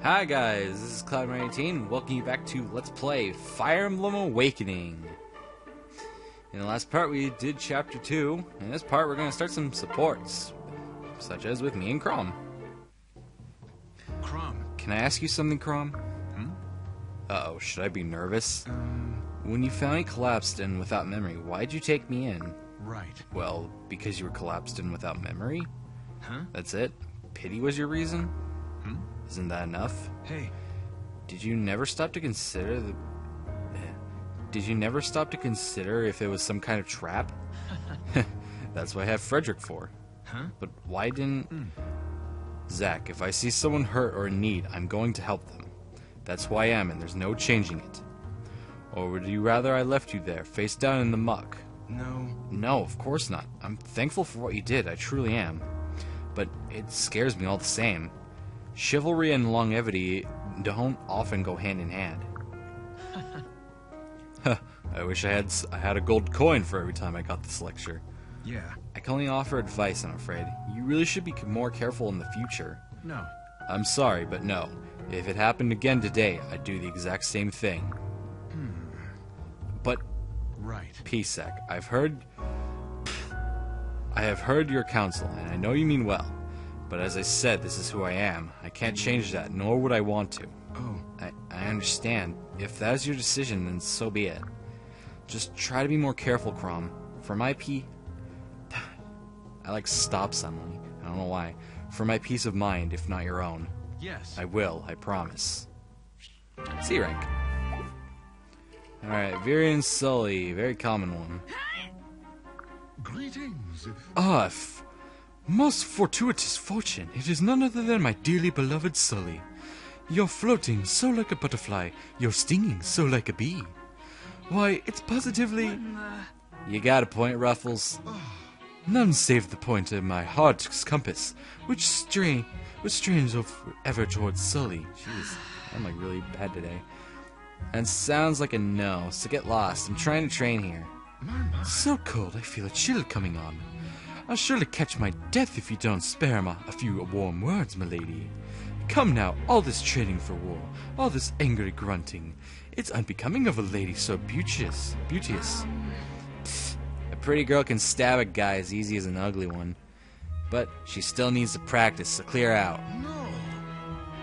Hi guys, this is Cloud18. Welcome you back to Let's Play Fire Emblem Awakening. In the last part we did Chapter 2. In this part we're going to start some supports, such as with me and Crom. Crom. Can I ask you something, Crom? Uh-oh, should I be nervous? When you finally collapsed and without memory, why'd you take me in? Right. Well, because you were collapsed and without memory? Huh? That's it? Pity was your reason? Isn't that enough? Hey. Did you never stop to consider if it was some kind of trap? That's what I have Frederick for. Huh? But why didn't... Zach, if I see someone hurt or in need, I'm going to help them. That's who I am, and there's no changing it. Or would you rather I left you there, face down in the muck? No. No, of course not. I'm thankful for what you did, I truly am. But it scares me all the same. Chivalry and longevity don't often go hand in hand. I wish I had a gold coin for every time I got this lecture. Yeah. I can only offer advice, I'm afraid. You really should be more careful in the future. No. I'm sorry, but no. If it happened again today, I'd do the exact same thing. But, Right. P-Sec, I have heard your counsel, and I know you mean well. But as I said, this is who I am. I can't change that, nor would I want to. Oh. I understand. If that is your decision, then so be it. Just try to be more careful, Crom. For my I stop suddenly. I don't know why. For my peace of mind, if not your own. Yes. I will, I promise. C rank. Alright, Virian Sully. Very common one. Greetings. Most fortuitous fortune. It is none other than my dearly beloved Sully. You're floating so like a butterfly. You're stinging so like a bee. Why, it's positively... You got a point, Ruffles. None save the point of my heart's compass, which strains ever towards Sully. Jeez, I'm really bad today. And sounds like a no, so get lost. I'm trying to train here. So cold, I feel a chill coming on. I'll surely catch my death if you don't spare a few warm words, milady. Come now, all this training for war, all this angry grunting. It's unbecoming of a lady so beauteous. A pretty girl can stab a guy as easy as an ugly one. But she still needs to practice, so clear out.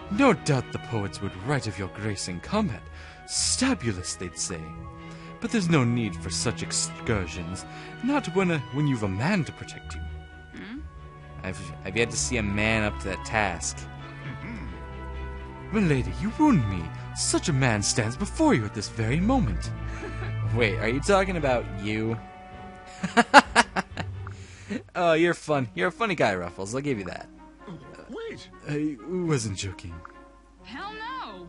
No doubt the poets would write of your grace in combat. Stabulous, they'd say. But there's no need for such excursions, not when you've a man to protect you. I've yet to see a man up to that task. Milady, you wound me. Such a man stands before you at this very moment. Wait, are you talking about you? Oh, you're fun. You're a funny guy, Ruffles. I'll give you that. Wait. I wasn't joking. Hell no!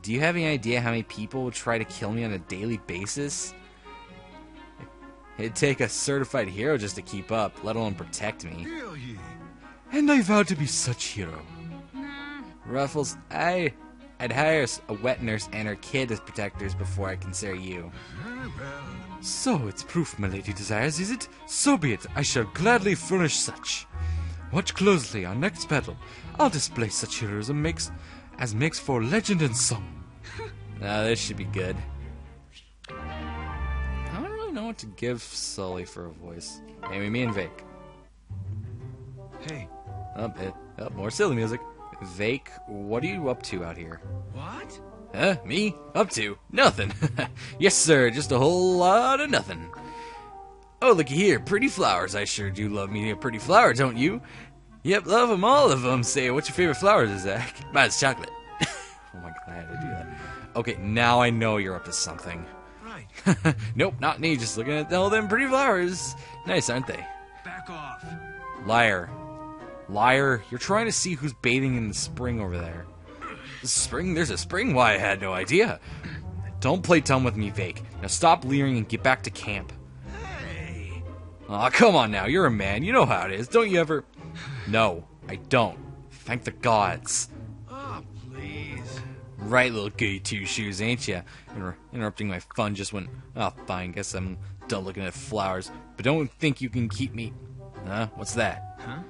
Do you have any idea how many people would try to kill me on a daily basis? It'd take a certified hero just to keep up, let alone protect me. Hear ye. And I vow to be such hero. Ruffles, I'd hire a wet nurse and her kid as protectors before I consider you. Very well. So it's proof my lady desires, is it? So be it. I shall gladly furnish such. Watch closely our next battle. I'll display such heroism as makes for legend and song. Now this should be good. I don't really know what to give Sully for a voice. Maybe me and Vake. Hey. More silly music. Vake, what are you up to out here? What? Huh? Me? Up to? Nothing. Yes, sir, just a whole lot of nothing. Oh, looky here, pretty flowers. I sure do love me a pretty flower, don't you? Yep, love 'em, all of 'em. Say, what's your favorite flowers, Zach? Mine's chocolate. Oh my god, I had to do that. Okay, now I know you're up to something. Right. Nope, not me, just looking at all them pretty flowers. Nice, aren't they? Back off. Liar. Liar, you're trying to see who's bathing in the spring over there. Spring? There's a spring? Why, I had no idea. Don't play dumb with me, Vake. Now stop leering and get back to camp. Hey. Aw, come on now, you're a man, you know how it is. Don't you ever... No, I don't. Thank the gods. Oh, please. Right, little goody two-shoes, ain't ya? Interrupting my fun just when... Oh, fine, guess I'm done looking at flowers. But don't think you can keep me... Huh? What's that? Huh?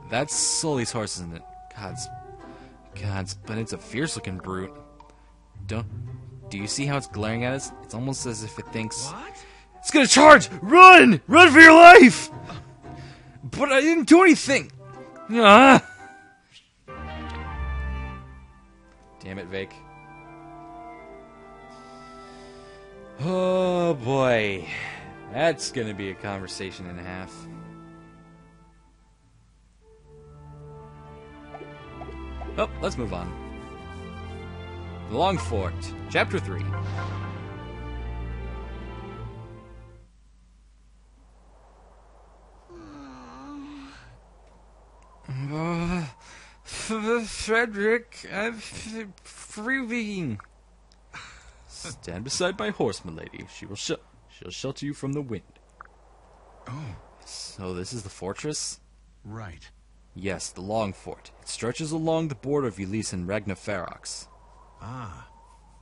That's Sully's horse, isn't it? God, God, but it's a fierce-looking brute. Do you see how it's glaring at us? It's almost as if it thinks, What? it's gonna charge! Run! Run for your life! But I didn't do anything! Ah! Damn it, Vake. Oh boy. That's gonna be a conversation and a half. Oh, let's move on. The Long Fort, Chapter 3. Frederick, I'm freezing. Stand beside my horse, milady. She'll shelter you from the wind. Oh, So this is the fortress? right. Yes, the Long Fort. It stretches along the border of Ylisse and Regna Ferox. Ah,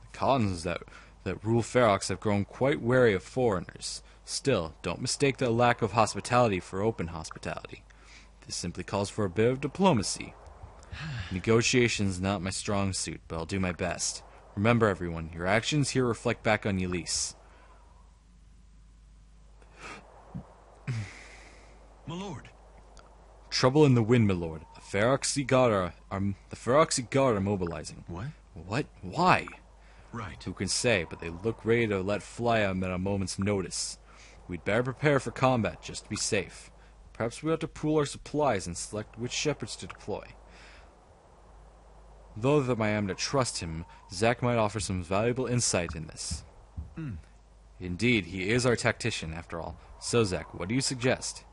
The colonists that rule Ferox have grown quite wary of foreigners. Still, don't mistake their lack of hospitality for open hospitality. This simply calls for a bit of diplomacy. Negotiation's not my strong suit, but I'll do my best. Remember, everyone, your actions here reflect back on Ylisse. my lord. Trouble in the wind, my lord. The Feroxi Guard are mobilizing. What? What? Why? Right. Who can say, but they look ready to let fly at a moment's notice. We'd better prepare for combat, just to be safe. Perhaps we ought to pool our supplies and select which shepherds to deploy. Though that I am to trust him, Zack might offer some valuable insight in this. Indeed, he is our tactician, after all. So, Zack, what do you suggest?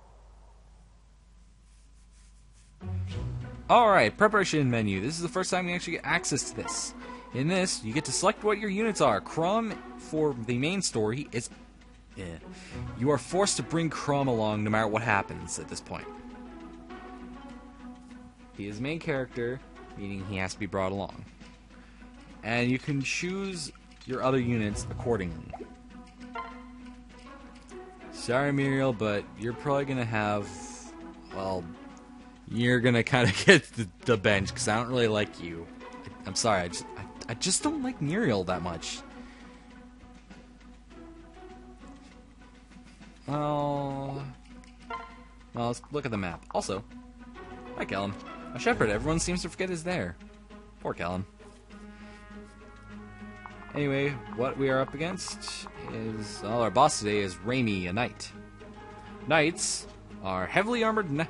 Alright, preparation menu. This is the first time we actually get access to this. In this, you get to select what your units are. Crom, for the main story, is... You are forced to bring Crom along no matter what happens at this point. He is main character, meaning he has to be brought along. And you can choose your other units accordingly. Sorry, Muriel, but you're probably going to have... Well, you're going to kind of get the bench, because I don't really like you. I'm sorry, I just don't like Muriel that much. Well, let's look at the map. Also, hi, Callum. A shepherd everyone seems to forget is there. Poor Callum. Anyway, what we are up against is... Well, our boss today is Raimi, a knight. Knights are heavily armored...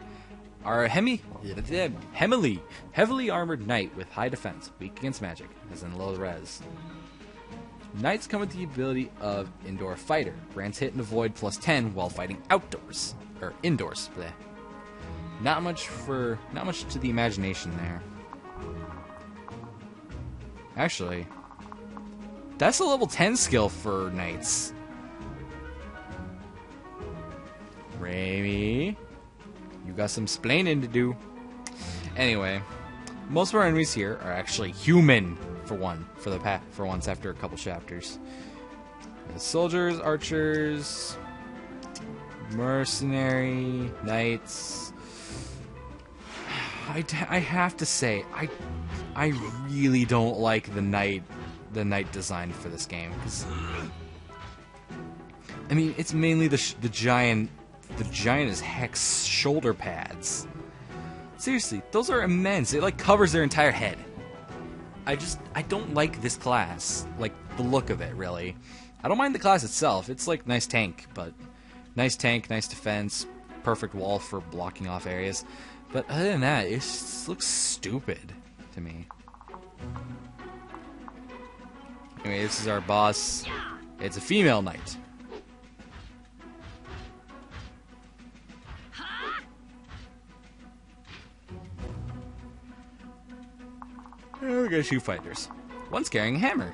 heavily armored knight with high defense, weak against magic, as in low res. Knights come with the ability of Indoor Fighter, grants hit and avoid +10 while fighting outdoors or indoors. Bleh. Not much to the imagination there. Actually, that's a level 10 skill for knights. Raimi, you got some splaining to do. Anyway, most of our enemies here are actually human. For once after a couple chapters. Soldiers, archers, mercenary, knights. I have to say, I really don't like the knight design for this game, because I mean, it's mainly the giant as heck's shoulder pads. Seriously, those are immense. It like covers their entire head. I don't like this class, like the look of it, really. I don't mind the class itself. It's like nice tank, nice defense, perfect wall for blocking off areas. But other than that, it just looks stupid to me. Anyway, this is our boss. It's a female knight. We got two fighters. One's carrying a hammer.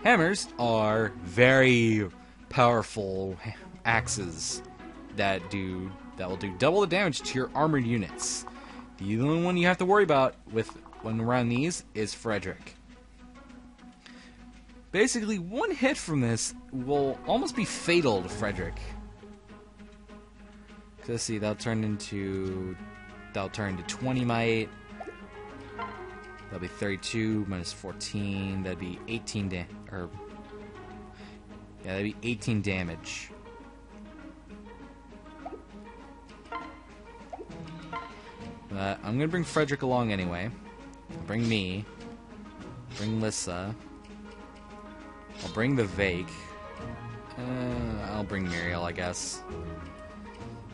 Hammers are very powerful axes that will do double the damage to your armored units. The only one you have to worry about when around these is Frederick. Basically, one hit from this will almost be fatal to Frederick. Let's see, that'll turn into 20 might. That'll be 32 minus 14. That'd be 18 that'd be 18 damage. I'm gonna bring Frederick along anyway. I'll bring me. Bring Lissa. I'll bring the Vake. I'll bring Muriel, I guess.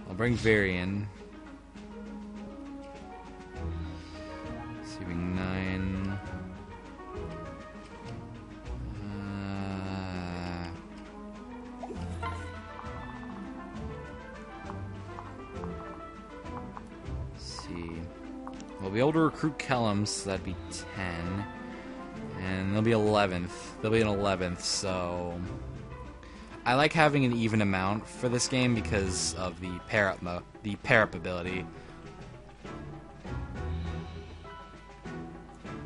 I'll bring Varian. Receiving 9. Let's see. We'll be able to recruit Kellum, so that'd be 10. And they'll be 11th. They'll be an 11th, so... I like having an even amount for this game because of the pair-up ability.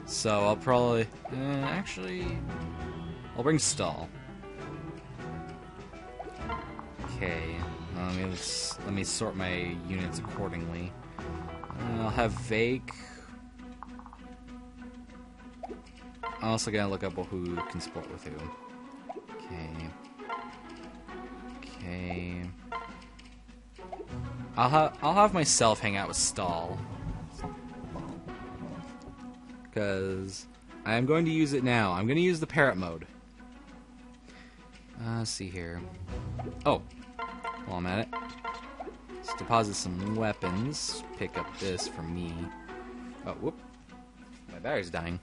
So I'll probably... actually... I'll bring Stall. Okay. Let me sort my units accordingly. I'll have Vake. I'm also gonna look up who can support with who. Okay. Okay. I'll have myself hang out with Stall. Because I'm going to use it now. I'm going to use the parrot mode. Let's see here. Oh, while I'm at it, let's deposit some weapons. Pick up this for me. Oh, whoop. My battery's dying.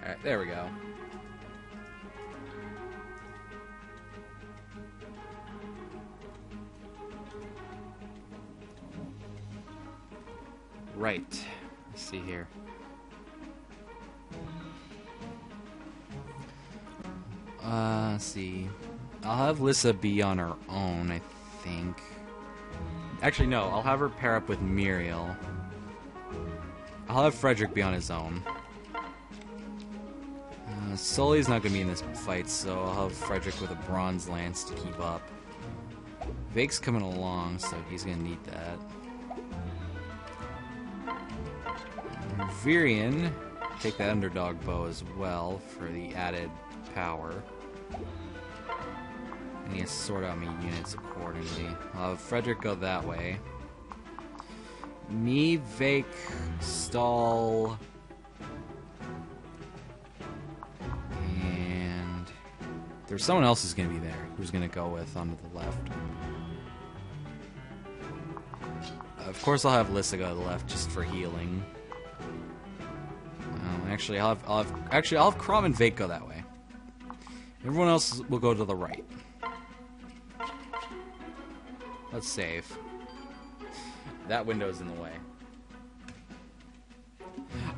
Alright, there we go. Right. Let's see here. Let's see. I'll have Lissa be on her own, I think. Actually, no. I'll have her pair up with Muriel. I'll have Frederick be on his own. Sully's not going to be in this fight, so I'll have Frederick with a bronze lance to keep up. Vake's coming along, so he's going to need that. Varian, take that underdog bow as well for the added power. I need to sort out my units accordingly. I'll have Frederick go that way. Me, Vake, Stall... There's someone else who's going to be there, who's going to go with onto the left. Of course, I'll have Lissa go to the left just for healing. Actually, I'll have Crom and Vake go that way. Everyone else will go to the right. Let's save. That window's in the way.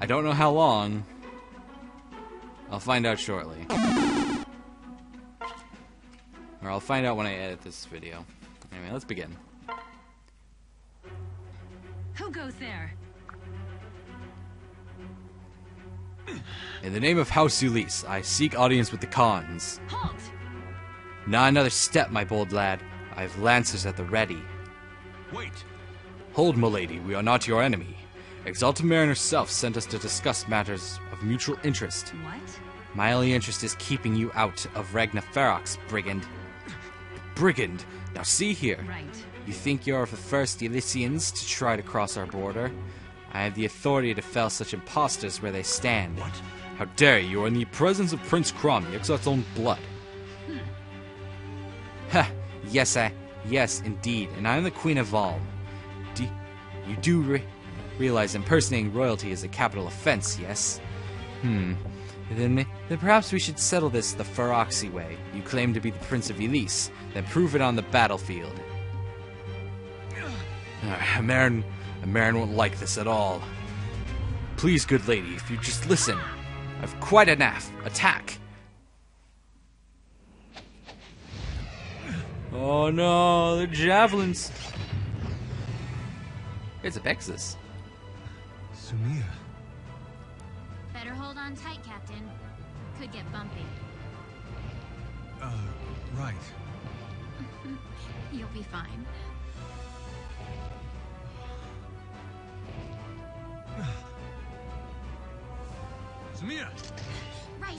I don't know how long. I'll find out shortly. Or I'll find out when I edit this video. Anyway, let's begin. Who goes there? In the name of House Ulysse, I seek audience with the Khans. Halt! Not another step, my bold lad. I have lancers at the ready. Wait. Hold, milady, we are not your enemy. Exalted Marin herself sent us to discuss matters of mutual interest. What? My only interest is keeping you out of Ragnar Ferox, brigand. Brigand! Now see here. Right. You think you're the first Elysians to try to cross our border? I have the authority to fell such impostors where they stand. What? How dare you, in the presence of Prince Crom, the Exarch's own blood. Ha! Yes, indeed, and I am the Queen of Valm. You do realize impersonating royalty is a capital offense, yes? Then perhaps we should settle this the Feroxy way. You claim to be the Prince of Ulysse, then prove it on the battlefield. Marin won't like this at all. Please, good lady, if you just listen. I've quite enough. Attack! Oh no, the javelins. It's a Pegasus. Sumia. Better hold on tight, Captain. Could get bumpy. Right. You'll be fine. Sumia! Right.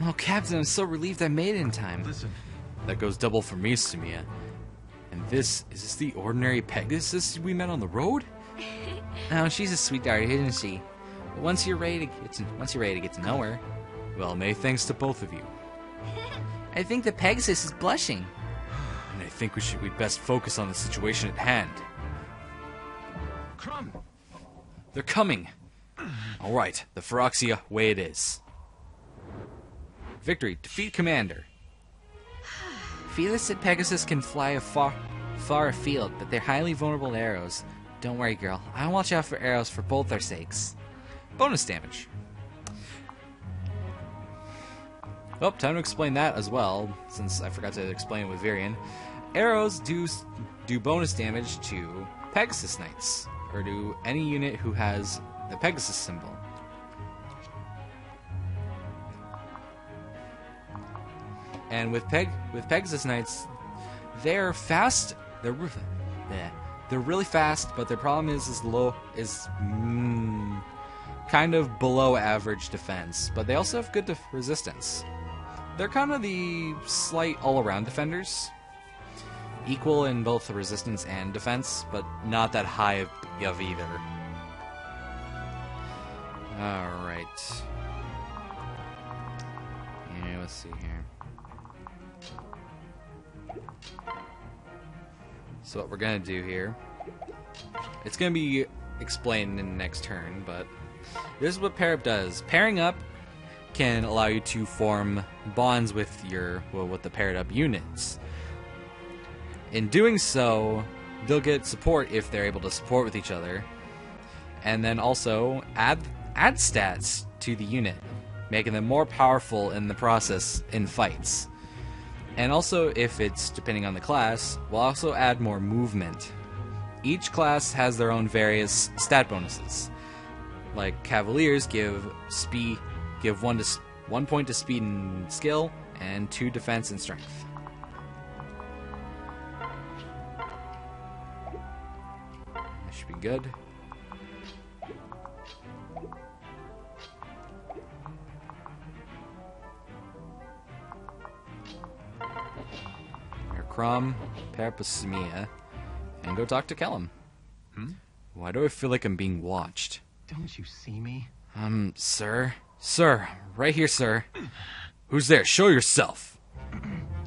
Oh, Captain, I'm so relieved I made it in time. Listen. That goes double for me, Sumia. And is this the ordinary Pegasus we met on the road? Oh, she's a sweetheart, isn't she? But once you're ready to get to know her, well, May, thanks to both of you. I think the Pegasus is blushing. And I think we'd best focus on the situation at hand. Crumb! They're coming. All right, the Phyrexia way it is. Victory, defeat Commander. Felis said Pegasus can fly far afield, but they're highly vulnerable to arrows. Don't worry, girl. I'll watch out for arrows for both our sakes. Bonus damage. Oh, time to explain that as well, since I forgot to explain it with Varian. Arrows do bonus damage to Pegasus Knights, or to any unit who has the Pegasus symbol. And with Pegasus Knights, they're fast. They're really fast, but their problem is kind of below average defense. But they also have good resistance. They're kind of the slight all-around defenders, equal in both the resistance and defense, but not that high of either. All right. Yeah, let's see here. So what we're going to do here, it's going to be explained in the next turn, but this is what pair up does. Pairing up can allow you to form bonds with with the paired up units. In doing so, they'll get support if they're able to support with each other, and then also add stats to the unit, making them more powerful in the process in fights. And also, if it's depending on the class, we'll also add more movement. Each class has their own various stat bonuses. Like Cavaliers give 1 point to speed and skill, and 2 defense and strength. That should be good. Crom, pair up with Sumia, and go talk to Kellum. Why do I feel like I'm being watched? Don't you see me? Sir? Sir, right here, sir. Who's there? Show yourself.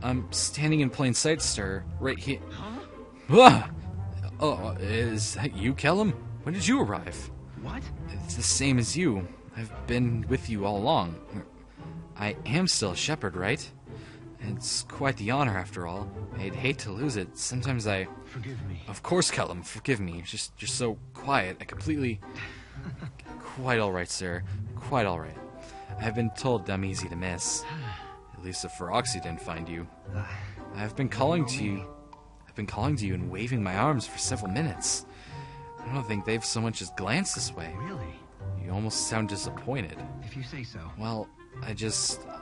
I'm standing in plain sight, sir. Right here. Ah! Oh, is that you, Kellum? When did you arrive? What? It's the same as you. I've been with you all along. I am still a shepherd, right? It's quite the honor, after all. I'd hate to lose it. Sometimes I... Forgive me. Of course, Kellum, forgive me. You're so quiet. I completely... Quite all right, sir. Quite all right. I've been told I'm easy to miss. At least the Phyrexia didn't find you. I've been calling to you and waving my arms for several minutes. I don't think they've so much as glanced this way. Really? You almost sound disappointed. If you say so. Well,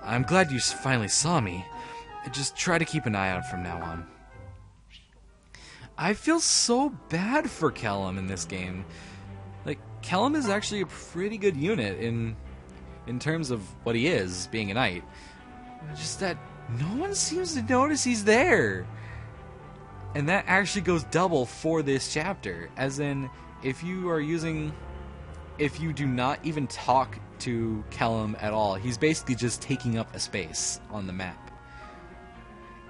I'm glad you finally saw me. Just try to keep an eye out from now on. I feel so bad for Kellum in this game. Like, Kellum is actually a pretty good unit in terms of what he is, being a knight. Just that no one seems to notice he's there. And that actually goes double for this chapter. As in, if you do not even talk to Kellum at all, he's basically just taking up a space on the map.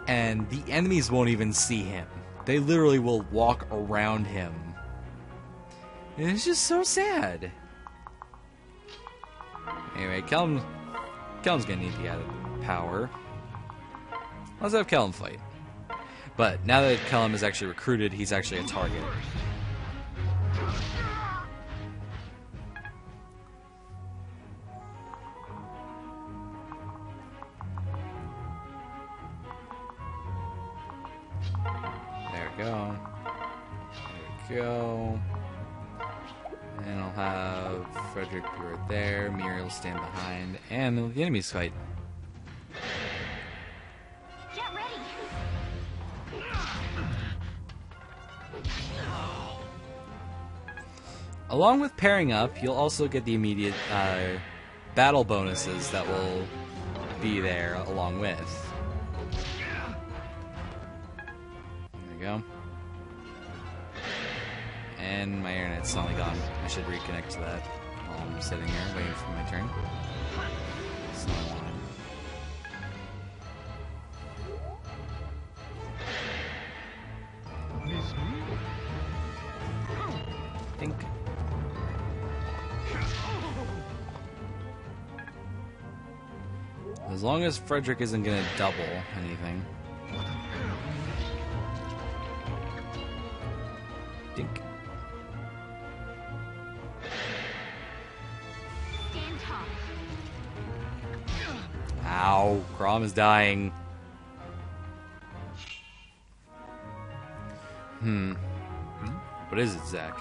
And the enemies won't even see him. They literally will walk around him. And it's just so sad. Anyway, Kellum's gonna need the added power. Let's have Kellum fight. But now that Kellum is actually recruited, he's actually a target. we go. There we go. And I'll have Frederick be right there. Muriel stand behind. And the enemies fight. Get ready. Along with pairing up, you'll also get the immediate battle bonuses that will be there along with. There we go. And my internet's suddenly gone. I should reconnect to that while I'm sitting here waiting for my turn. That's not what I wanted. Think. As long as Frederick isn't gonna double anything. Dink. Stand tall. Ow, Crom is dying. What is it, Zach?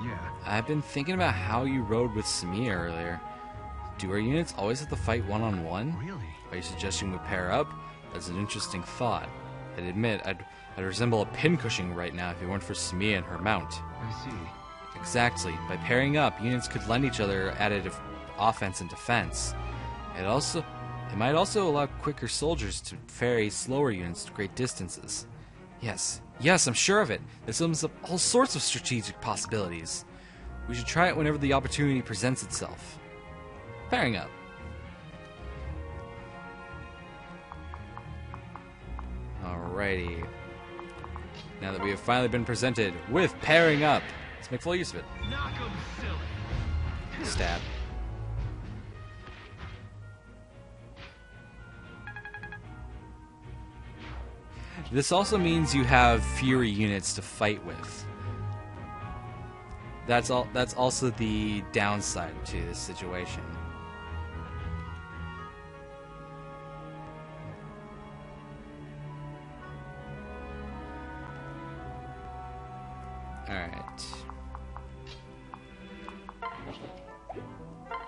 Yeah. I've been thinking about how you rode with Samia earlier. Do our units always have to fight one-on-one? Really? Are you suggesting we pair up? That's an interesting thought. I'd admit, I'd resemble a pincushion right now if it weren't for Samia and her mount. I see. Exactly. By pairing up, units could lend each other additive offense and defense. It might also allow quicker soldiers to ferry slower units to great distances. Yes, I'm sure of it. This opens up all sorts of strategic possibilities. We should try it whenever the opportunity presents itself. Pairing up. Alrighty. Now that we have finally been presented with pairing up, let's make full use of it. Knock 'em silly. Stab. This also means you have Fury units to fight with. That's also the downside to this situation. Alright.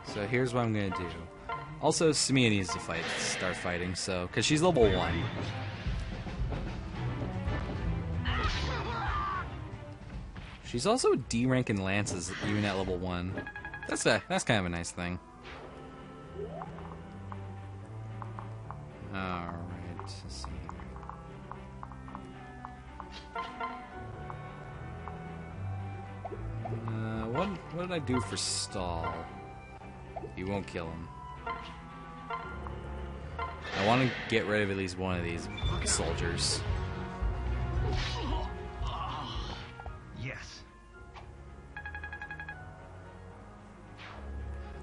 So here's what I'm gonna do. Also, Samia needs to start fighting, so, because she's level 1. She's also D rank in lances even at level 1. That's kind of a nice thing. Alright, let's see here. What did I do for stall? You won't kill him. I want to get rid of at least one of these soldiers. Yes.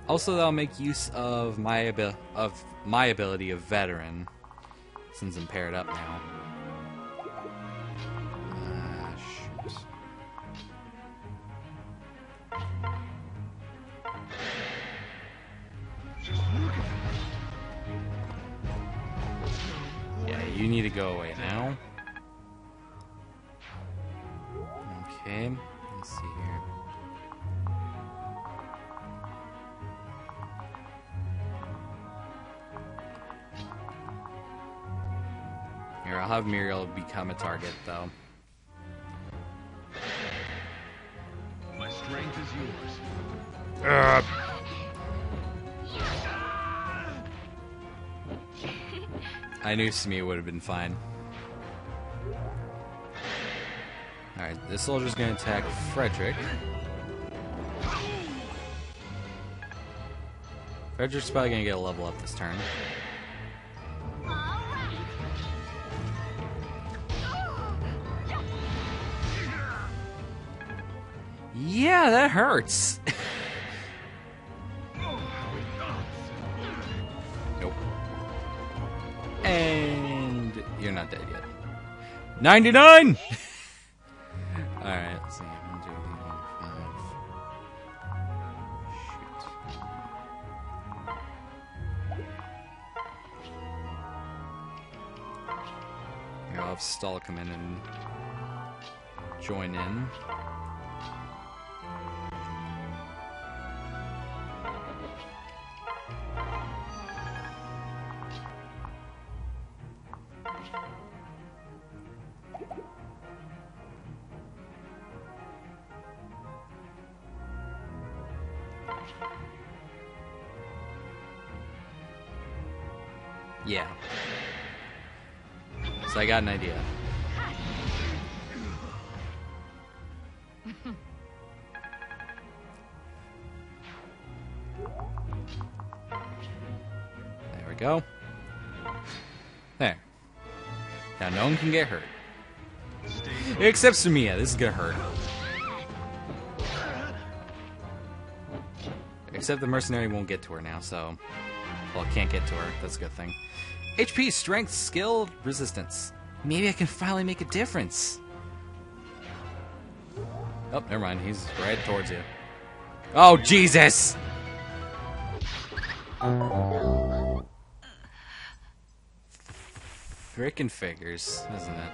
Also, that'll make use of my ability of veteran, since I'm paired up now. Shoot. Yeah, you need to go away now. Okay, let's see here. Here, I'll have Muriel become a target, though. My strength is yours. I knew Samia would have been fine. Alright, this soldier's gonna attack Frederick. Frederick's probably gonna get a level up this turn. Yeah, that hurts. Nope. And you're not dead yet. 99! Alright, let's see. 1, 2, 3, 4, 5. Shoot. Here, I'll have Stall come in and join in. Yeah. So I got an idea. There we go. There. Now no one can get hurt. Except Sumiya. This is gonna hurt. Except the mercenary won't get to her now, so... Well, can't get to her. That's a good thing. HP, strength, skill, resistance. Maybe I can finally make a difference. Oh, never mind. He's right towards you. Oh, Jesus! Frickin' figures, isn't it?